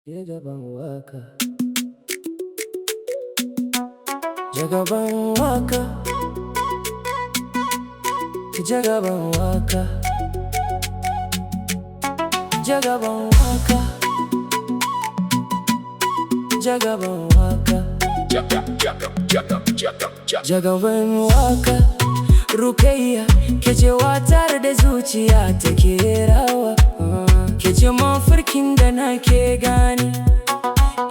Jagaban waka, Jagaban waka, Jagaban waka, Jagaban waka, Jagaban waka, Jagaban waka, Rukayya kece watar da zuciya take rawa, kece mafarkin da nake gani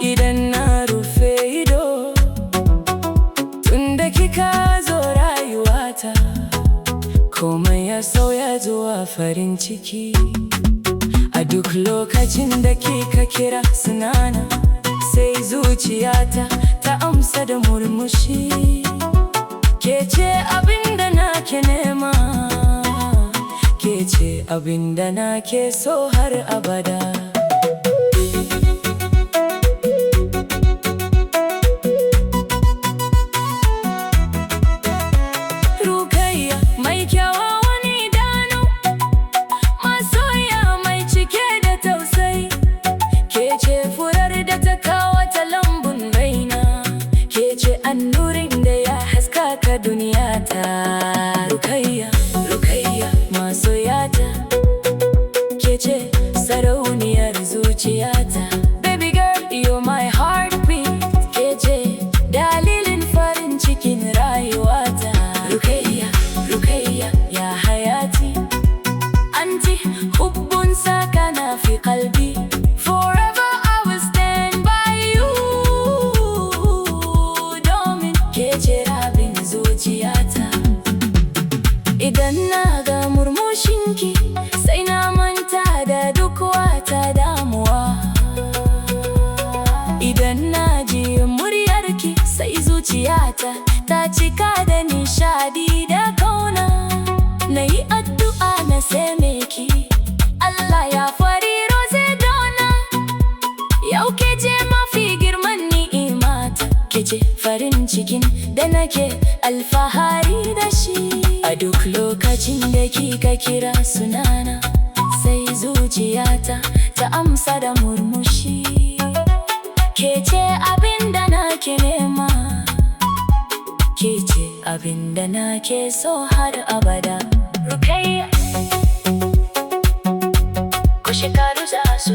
idan na rufe ido. Tunda kika zo rayuwata, komai ya sauya zuwa farin ciki. A duk lokacin da kika kira sunana, sai zuciyata ta amsa da murmushi. Kece abinda nake nema, kece abinda nake so har abada. Rukayya mai kyawawan idanu, masoya mai cike da tausayi, kece furar da ta kawata lambun raina, kece annurin da ya haskaka duniyata. Rukayya, Rukayya masoyata, kece sarauniyar zuciyata. Baby girl, you're my heartbeat, kece dalilin farin cikin rayuwata. Rukayya, Rukayya ya hayati, anti hubbun sakana fi qalbi. Forever I will stand by you, domin kece rabin zuciyata. Idan na ga murmushinki, sai na manta da duk wata damuwa. Idan na ji muryarki, sai zuciyata ta cika da nishadi da kauna. Na yi addu'a na same ki, Allah ya fari rose dona. Yau kece mafi girman ni'imata, kece farin cikin da nake alfahari da shi. A duk lokacin da kika kira sunana, sai zuciyata ta amsa da murmushi. Kece abinda nake nema, kece abinda nake so har abada. Rukayya, ko shekaru za su